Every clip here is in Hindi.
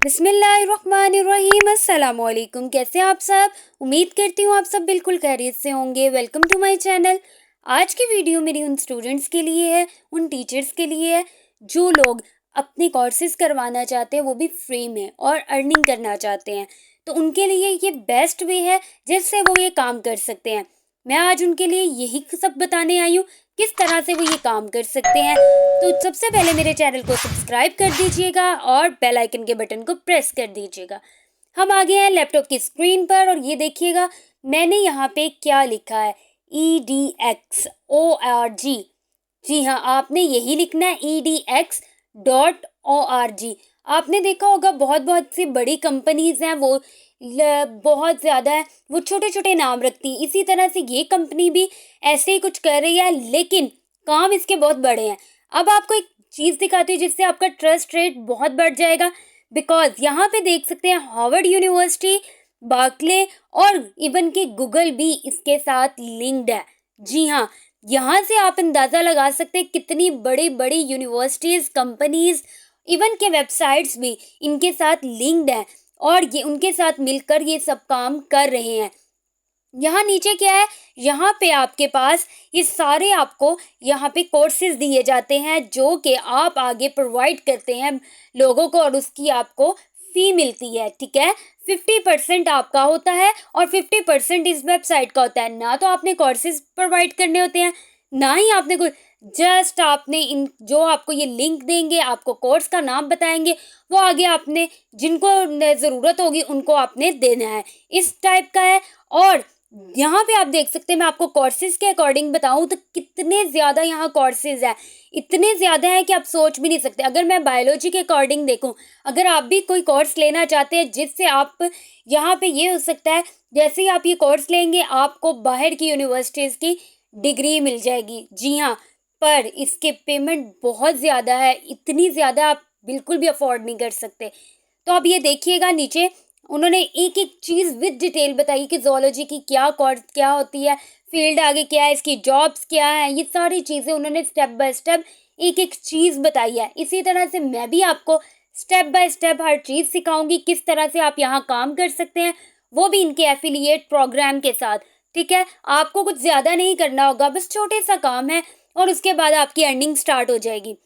बिस्मिल्लाहिर्रहमानिर्रहीम। अस्सलाम वालेकुम। कैसे हैं आप सब? उम्मीद करती हूँ आप सब बिल्कुल खैरियत से होंगे। Welcome to my channel. आज की वीडियो मेरी उन स्टूडेंट्स के लिए है, उन टीचर्स के लिए है जो लोग अपने कोर्सेज करवाना चाहते हैं, वो भी फ्री में, और अर्निंग करना चाहते हैं। तो उनके लिए ये बेस्ट वे है जिससे वो ये काम कर सकते हैं। मैं आज उनके लिए यही सब बताने आई हूँ किस तरह से वो ये काम कर सकते हैं। तो सबसे पहले मेरे चैनल को सब्सक्राइब कर दीजिएगा और बेल आइकन के बटन को प्रेस कर दीजिएगा। हम आ गए हैं लैपटॉप की स्क्रीन पर और ये देखिएगा मैंने यहाँ पे क्या लिखा है, EDXORG। जी हाँ, आपने यही लिखना है, EDX.ORG। आपने देखा होगा बहुत बहुत सी बड़ी कंपनीज हैं, वो बहुत ज़्यादा है, वो छोटे छोटे नाम रखती है। इसी तरह से ये कंपनी भी ऐसे ही कुछ कर रही है, लेकिन काम इसके बहुत बड़े हैं। अब आपको एक चीज़ दिखाती हूँ जिससे आपका ट्रस्ट रेट बहुत बढ़ जाएगा। बिकॉज यहाँ पे देख सकते हैं हार्वर्ड यूनिवर्सिटी, बार्कले और इवन कि गूगल भी इसके साथ लिंक्ड है। जी हाँ, यहाँ से आप अंदाज़ा लगा सकते हैं कितनी बड़ी बड़ी यूनिवर्सिटीज़, कंपनीज, इवन के वेबसाइट्स भी इनके साथ लिंक्ड हैं और ये उनके साथ मिलकर ये सब काम कर रहे हैं। यहाँ नीचे क्या है, यहाँ पे आपके पास ये सारे आपको यहाँ पे कोर्सेज दिए जाते हैं जो कि आप आगे प्रोवाइड करते हैं लोगों को, और उसकी आपको फी मिलती है। ठीक है, 50% आपका होता है और 50% इस वेबसाइट का होता है। ना तो आपने कोर्सेज प्रोवाइड करने होते हैं, ना ही आपने कोई, जस्ट आपने इन जो आपको ये लिंक देंगे, आपको कोर्स का नाम बताएंगे, वो आगे आपने जिनको ज़रूरत होगी उनको आपने देना है। इस टाइप का है। और यहाँ पे आप देख सकते हैं, मैं आपको कोर्सेज के अकॉर्डिंग बताऊँ तो कितने ज़्यादा यहाँ कोर्सेज हैं, इतने ज़्यादा हैं कि आप सोच भी नहीं सकते। अगर मैं बायोलॉजी के अकॉर्डिंग देखूँ, अगर आप भी कोई कोर्स लेना चाहते हैं जिससे आप यहाँ पे ये हो सकता है, जैसे ही आप ये कोर्स लेंगे आपको बाहर की यूनिवर्सिटीज़ की डिग्री मिल जाएगी। जी हाँ, पर इसके पेमेंट बहुत ज़्यादा है, इतनी ज़्यादा आप बिल्कुल भी अफोर्ड नहीं कर सकते। तो आप ये देखिएगा नीचे उन्होंने एक एक चीज़ विद डिटेल बताई कि जोलॉजी की क्या कोर्स क्या होती है, फील्ड आगे क्या है, इसकी जॉब्स क्या है, ये सारी चीज़ें उन्होंने स्टेप बाय स्टेप एक एक चीज़ बताई है। इसी तरह से मैं भी आपको स्टेप बाय स्टेप हर चीज़ सिखाऊंगी किस तरह से आप यहाँ काम कर सकते हैं, वो भी इनके एफिलिएट प्रोग्राम के साथ। ठीक है, आपको कुछ ज़्यादा नहीं करना होगा, बस छोटे सा काम है और उसके बाद आपकी अर्निंग स्टार्ट हो जाएगी।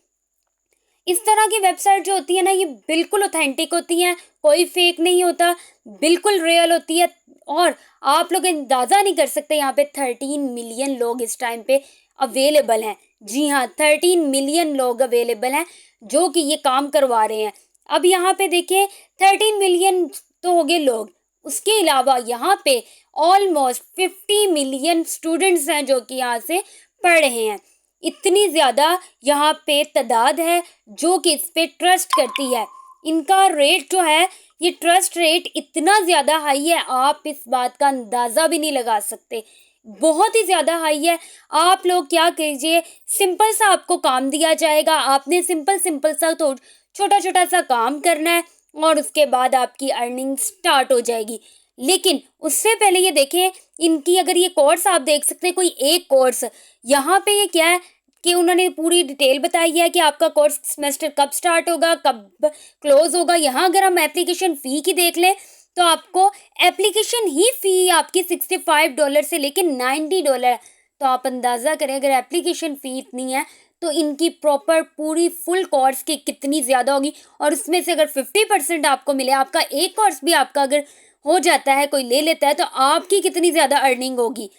इस तरह की वेबसाइट जो होती है ना, ये बिल्कुल ऑथेंटिक होती हैं, कोई फेक नहीं होता, बिल्कुल रियल होती है। और आप लोग अंदाज़ा नहीं कर सकते, यहाँ पे 13 मिलियन लोग इस टाइम पे अवेलेबल हैं। जी हाँ, 13 मिलियन लोग अवेलेबल हैं जो कि ये काम करवा रहे हैं। अब यहाँ पे देखें, 13 मिलियन तो हो गए लोग, उसके अलावा यहाँ पे ऑलमोस्ट 50 मिलियन स्टूडेंट्स हैं जो कि यहाँ से पढ़ रहे हैं। इतनी ज़्यादा यहाँ पे तादाद है जो कि इस पे ट्रस्ट करती है। इनका रेट जो है, ये ट्रस्ट रेट इतना ज़्यादा हाई है, आप इस बात का अंदाज़ा भी नहीं लगा सकते, बहुत ही ज़्यादा हाई है। आप लोग क्या कीजिए, सिंपल सा आपको काम दिया जाएगा, आपने सिंपल सिंपल सा तो छोटा छोटा सा काम करना है और उसके बाद आपकी अर्निंग स्टार्ट हो जाएगी। लेकिन उससे पहले ये देखें, इनकी अगर ये कोर्स आप देख सकते हैं, कोई एक कोर्स यहाँ पे ये क्या है कि उन्होंने पूरी डिटेल बताई है कि आपका कोर्स सेमेस्टर कब स्टार्ट होगा, कब क्लोज होगा। यहाँ अगर हम एप्लीकेशन फ़ी की देख लें तो आपको एप्लीकेशन ही फ़ी आपकी $65 से लेकर $90 है। तो आप अंदाज़ा करें, अगर एप्लीकेशन फ़ी इतनी है तो इनकी प्रॉपर पूरी फुल कोर्स की कितनी ज़्यादा होगी। और उसमें से अगर 50% आपको मिले, आपका एक कोर्स भी आपका अगर हो जाता है, कोई ले लेता है, तो आपकी कितनी ज़्यादा अर्निंग होगी,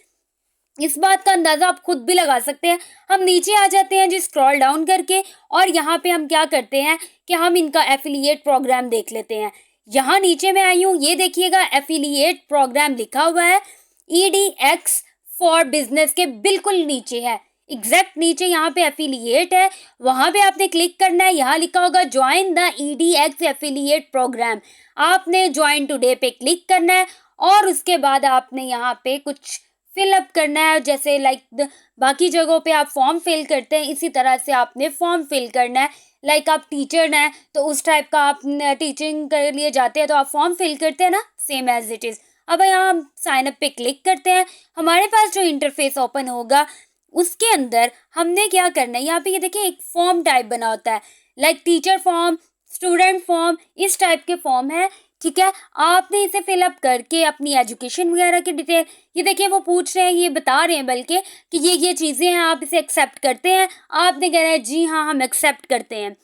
इस बात का अंदाज़ा आप खुद भी लगा सकते हैं। हम नीचे आ जाते हैं जी स्क्रॉल डाउन करके, और यहाँ पे हम क्या करते हैं कि हम इनका एफिलिएट प्रोग्राम देख लेते हैं। यहाँ नीचे मैं आई हूँ, ये देखिएगा एफिलिएट प्रोग्राम लिखा हुआ है, EDX फॉर बिजनेस के बिल्कुल नीचे है, एग्जैक्ट नीचे यहाँ पे एफिलिएट है, वहाँ पे आपने क्लिक करना है। यहाँ लिखा होगा join the EDX affiliate program, आपने ज्वाइन टुडे पे क्लिक करना है और उसके बाद आपने यहाँ पे कुछ फिलअप करना है। जैसे लाइक बाकी जगहों पे आप फॉर्म फिल करते हैं, इसी तरह से आपने फॉर्म फिल करना है। लाइक आप टीचर हैं तो उस टाइप का आप टीचिंग के लिए जाते हैं तो आप फॉर्म फिल करते हैं ना, सेम एज इट इज़। अब यहाँ हम साइन अप पे क्लिक करते हैं, हमारे पास जो इंटरफेस ओपन होगा उसके अंदर हमने क्या करना है, यहाँ पे ये देखिए एक फॉर्म टाइप बना होता है, like teacher form, student form, इस टाइप के फॉर्म है, ठीक है। आपने इसे फिलअप करके अपनी एजुकेशन वगैरह की डिटेल, ये देखिए वो पूछ रहे हैं, ये बता रहे हैं बल्कि कि ये चीज़ें हैं, आप इसे एक्सेप्ट करते हैं। आपने कहना है जी हाँ हम एक्सेप्ट करते हैं।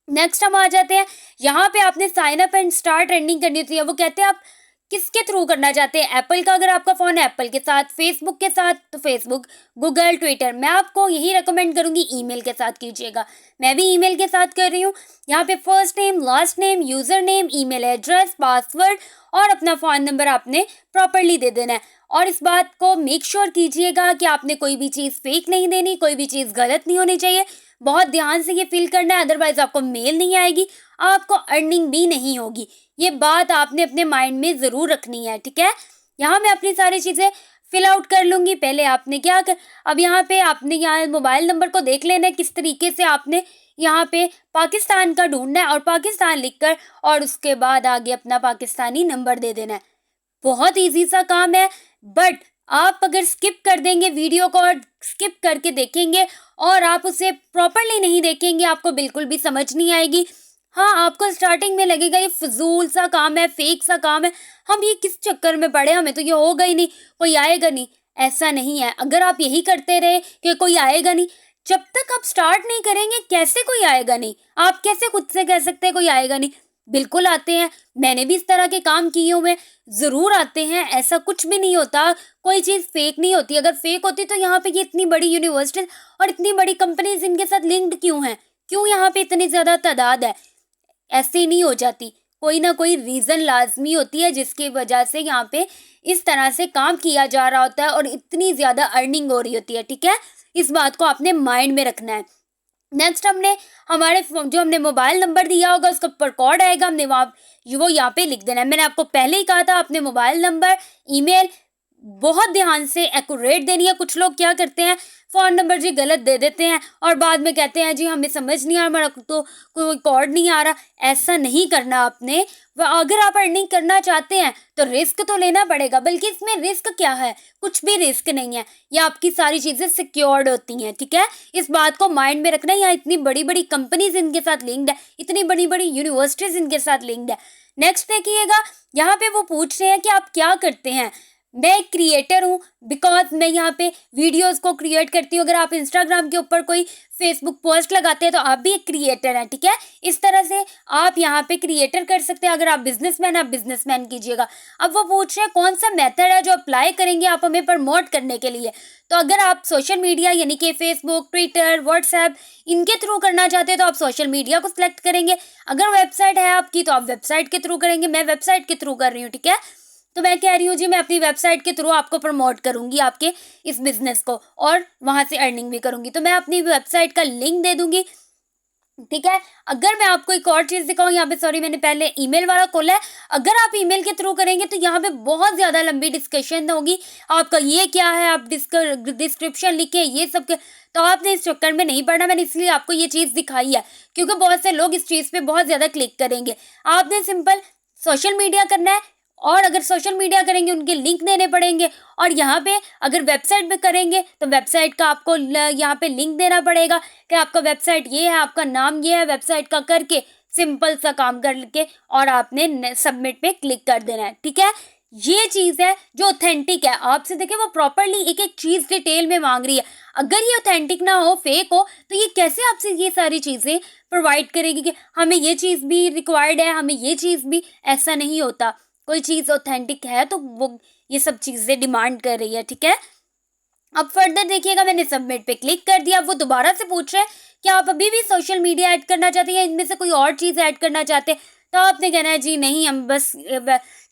नेक्स्ट हम आ जाते हैं, यहाँ पे आपने sign up and start earning करनी होती है। वो कहते हैं आप किसके थ्रू करना चाहते हैं, एप्पल का अगर आपका फ़ोन है एप्पल के साथ, फेसबुक के साथ तो फेसबुक, गूगल, ट्विटर। मैं आपको यही रेकमेंड करूँगी ईमेल के साथ कीजिएगा। मैं भी ईमेल के साथ कर रही हूँ। यहाँ पे first name, last name, user name, email address, password और अपना फ़ोन नंबर आपने प्रॉपरली दे देना है। और इस बात को मेक श्योर कीजिएगा कि आपने कोई भी चीज़ फेक नहीं देनी, कोई भी चीज़ गलत नहीं होनी चाहिए। बहुत ध्यान से ये फिल करना है, अदरवाइज आपको मेल नहीं आएगी, आपको अर्निंग भी नहीं होगी। ये बात आपने अपने माइंड में ज़रूर रखनी है, ठीक है। यहाँ मैं अपनी सारी चीज़ें फिल आउट कर लूँगी। पहले आपने क्या कर, अब यहाँ पे आपने यहाँ मोबाइल नंबर को देख लेना है किस तरीके से आपने यहाँ पे पाकिस्तान का ढूंढना है और पाकिस्तान लिखकर और उसके बाद आगे अपना पाकिस्तानी नंबर दे देना है। बहुत इजी सा काम है, बट आप अगर स्किप कर देंगे वीडियो को और स्किप करके देखेंगे और आप उसे प्रॉपरली नहीं देखेंगे, आपको बिल्कुल भी समझ नहीं आएगी। हाँ, आपको स्टार्टिंग में लगेगा ये फजूल सा काम है, फेक सा काम है, हम ये किस चक्कर में पड़े, हमें तो ये होगा ही नहीं, कोई आएगा नहीं। ऐसा नहीं है। अगर आप यही करते रहे कि कोई आएगा नहीं, जब तक आप स्टार्ट नहीं करेंगे कैसे कोई आएगा नहीं, आप कैसे खुद से कह सकते हैं कोई आएगा नहीं। बिल्कुल आते हैं, मैंने भी इस तरह के काम किए हुए, ज़रूर आते हैं, ऐसा कुछ भी नहीं होता। कोई चीज़ फेक नहीं होती, अगर फेक होती तो यहाँ पे ये इतनी बड़ी यूनिवर्सिटी और इतनी बड़ी कंपनीज इनके साथ लिंक्ड क्यों हैं, क्यों यहाँ पे इतनी ज़्यादा तादाद है। ऐसे नहीं हो जाती, कोई ना कोई रीज़न लाजमी होती है जिसकी वजह से यहाँ पे इस तरह से काम किया जा रहा होता है और इतनी ज़्यादा अर्निंग हो रही होती है, ठीक है। इस बात को आपने माइंड में रखना है। नेक्स्ट हमने हमारे जो हमने मोबाइल नंबर दिया होगा उसके ऊपर कोड आएगा, हमने वहाँ वो यहाँ पे लिख देना है। मैंने आपको पहले ही कहा था अपने मोबाइल नंबर, ईमेल बहुत ध्यान से एक्यूरेट देनी है। कुछ लोग क्या करते हैं, फ़ोन नंबर जी गलत दे देते हैं और बाद में कहते हैं जी हमें समझ नहीं आ रहा, हमारा तो कोई कोड नहीं आ रहा। ऐसा नहीं करना आपने। अगर आप अर्निंग करना चाहते हैं तो रिस्क तो लेना पड़ेगा, बल्कि इसमें रिस्क क्या है, कुछ भी रिस्क नहीं है। ये आपकी सारी चीज़ें सिक्योर्ड होती हैं, ठीक है। इस बात को माइंड में रखना। यहाँ इतनी बड़ी बड़ी कंपनीज इनके साथ लिंक्ड है, इतनी बड़ी बड़ी यूनिवर्सिटीज़ इनके साथ लिंक्ड है। नेक्स्ट देखिएगा, यहाँ पे वो पूछ रहे हैं कि आप क्या करते हैं। मैं एक क्रिएटर हूँ, बिकॉज मैं यहाँ पे वीडियोस को क्रिएट करती हूँ। अगर आप इंस्टाग्राम के ऊपर कोई फेसबुक पोस्ट लगाते हैं तो आप भी एक क्रिएटर हैं, ठीक है। इस तरह से आप यहाँ पे क्रिएटर कर सकते हैं। अगर आप बिजनेसमैन, आप बिजनेसमैन कीजिएगा। अब वो पूछ रहे हैं कौन सा मेथड है जो अप्लाई करेंगे आप हमें प्रमोट करने के लिए। तो अगर आप सोशल मीडिया यानी कि फेसबुक, ट्विटर, व्हाट्सएप इनके थ्रू करना चाहते हैं तो आप सोशल मीडिया को सिलेक्ट करेंगे। अगर वेबसाइट है आपकी तो आप वेबसाइट के थ्रू करेंगे। मैं वेबसाइट के थ्रू कर रही हूँ, ठीक है। तो मैं कह रही हूँ जी मैं अपनी वेबसाइट के थ्रू आपको प्रमोट करूँगी, आपके इस बिज़नेस को, और वहाँ से अर्निंग भी करूँगी। तो मैं अपनी वेबसाइट का लिंक दे दूँगी, ठीक है। अगर मैं आपको एक और चीज़ दिखाऊँ, यहाँ पे सॉरी मैंने पहले ईमेल वाला खोला है। अगर आप ईमेल के थ्रू करेंगे तो यहाँ पे बहुत ज़्यादा लंबी डिस्कशन होगी, आपका ये क्या है, आप डिस्क्रिप्शन लिखे ये सब के, तो आपने इस चक्कर में नहीं पढ़ना। मैंने इसलिए आपको ये चीज़ दिखाई है क्योंकि बहुत से लोग इस चीज़ पे बहुत ज़्यादा क्लिक करेंगे। आपने सिंपल सोशल मीडिया करना है, और अगर सोशल मीडिया करेंगे उनके लिंक देने पड़ेंगे, और यहाँ पे अगर वेबसाइट पे करेंगे तो वेबसाइट का आपको यहाँ पे लिंक देना पड़ेगा कि आपका वेबसाइट ये है, आपका नाम ये है, वेबसाइट का करके सिंपल सा काम करके और आपने सबमिट पे क्लिक कर देना है, ठीक है। ये चीज़ है जो ऑथेंटिक है। आपसे देखिए वो प्रॉपरली एक एक चीज़ डिटेल में मांग रही है। अगर ये ऑथेंटिक ना हो, फेक हो, तो ये कैसे आपसे ये सारी चीज़ें प्रोवाइड करेगी कि हमें ये चीज़ भी रिक्वायर्ड है, हमें ये चीज़ भी। ऐसा नहीं होता। कोई चीज़ ऑथेंटिक है तो वो ये सब चीज़ें डिमांड कर रही है, ठीक है। अब फर्दर देखिएगा, मैंने सबमिट पे क्लिक कर दिया। वो दोबारा से पूछ रहे हैं कि आप अभी भी सोशल मीडिया ऐड करना चाहते हैं या इनमें से कोई और चीज़ ऐड करना चाहते हैं। तो आपने कहना है जी नहीं, हम बस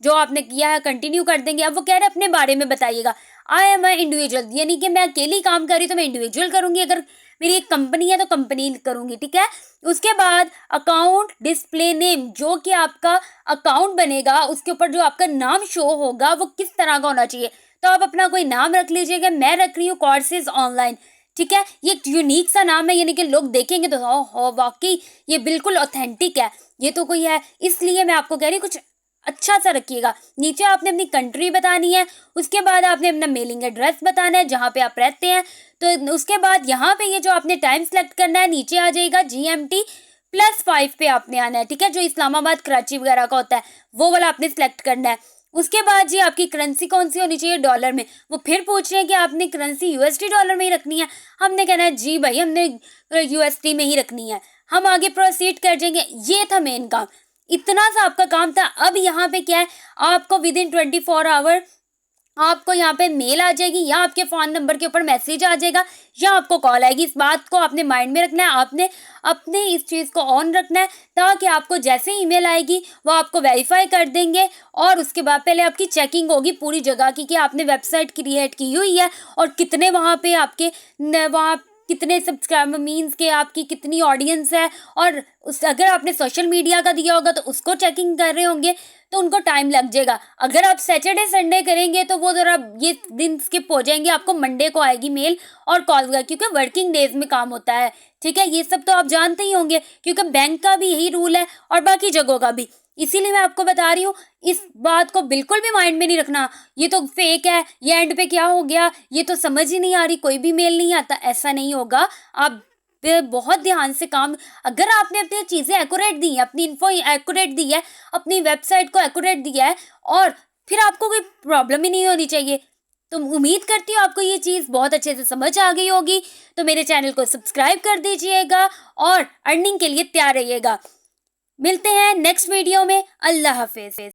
जो आपने किया है कंटिन्यू कर देंगे। अब वो कह रहे हैं अपने बारे में बताइएगा। आई एम आई इंडिविजुअल, यानी कि मैं अकेली काम कर रही तो मैं इंडिविजुअल करूँगी, अगर मेरी एक कंपनी है तो कंपनी करूँगी, ठीक है। उसके बाद अकाउंट डिस्प्ले नेम, जो कि आपका अकाउंट बनेगा उसके ऊपर जो आपका नाम शो होगा वो किस तरह का होना चाहिए। तो आप अपना कोई नाम रख लीजिएगा। मैं रख रही हूँ कोर्सेज ऑनलाइन, ठीक है। ये एक यूनिक सा नाम है, यानी कि लोग देखेंगे तो हो वाकई ये बिल्कुल ऑथेंटिक है, ये तो कोई है। इसलिए मैं आपको कह रही हूँ कुछ अच्छा सा रखिएगा। नीचे आपने अपनी कंट्री बतानी है, उसके बाद आपने अपना मेलिंग एड्रेस बताना है जहाँ पे आप रहते हैं। तो उसके बाद यहाँ पे ये जो आपने टाइम सेलेक्ट करना है, नीचे आ जाएगा GMT +5 पे आपने आना है, ठीक है। जो इस्लामाबाद, कराची वगैरह का होता है वो वाला आपने सेलेक्ट करना है। उसके बाद जी आपकी करेंसी कौन सी होनी चाहिए, डॉलर में। वो फिर पूछ रहे हैं कि आपने करेंसी यूएसडी डॉलर में ही रखनी है। हमने कहना है जी भाई हमने यूएसडी में ही रखनी है। हम आगे प्रोसीड कर जाएंगे। ये था मेन काम, इतना सा आपका काम था। अब यहाँ पे क्या है, आपको विद इन 24 आवर आपको यहाँ पे मेल आ जाएगी या आपके फ़ोन नंबर के ऊपर मैसेज आ जाएगा या आपको कॉल आएगी। इस बात को आपने माइंड में रखना है, आपने अपने इस चीज़ को ऑन रखना है ताकि आपको जैसे ईमेल आएगी वो आपको वेरीफाई कर देंगे और उसके बाद पहले आपकी चेकिंग होगी पूरी जगह की कि आपने वेबसाइट क्रिएट की हुई है और कितने वहाँ पे आपके वहाँ कितने सब्सक्राइबर मीन्स के आपकी कितनी ऑडियंस है। और उस अगर आपने सोशल मीडिया का दिया होगा तो उसको चेकिंग कर रहे होंगे तो उनको टाइम लग जाएगा। अगर आप सैटरडे संडे करेंगे तो वो ज़रा ये दिन स्किप हो जाएंगे, आपको मंडे को आएगी मेल और कॉल वगैरह, क्योंकि वर्किंग डेज में काम होता है, ठीक है। ये सब तो आप जानते ही होंगे क्योंकि बैंक का भी यही रूल है और बाकी जगहों का भी। इसीलिए मैं आपको बता रही हूँ, इस बात को बिल्कुल भी माइंड में नहीं रखना ये तो फेक है, ये एंड पे क्या हो गया, ये तो समझ ही नहीं आ रही, कोई भी मेल नहीं आता। ऐसा नहीं होगा। आप बहुत ध्यान से काम, अगर आपने अपनी चीज़ें एक्यूरेट दी हैं, अपनी इन्फो एक्यूरेट दी है, अपनी वेबसाइट को एक्यूरेट दिया है और फिर आपको कोई प्रॉब्लम ही नहीं होनी चाहिए। तो उम्मीद करती हूँ आपको ये चीज़ बहुत अच्छे से समझ आ गई होगी। तो मेरे चैनल को सब्सक्राइब कर दीजिएगा और अर्निंग के लिए तैयार रहिएगा। मिलते हैं नेक्स्ट वीडियो में। अल्लाह हाफिज़।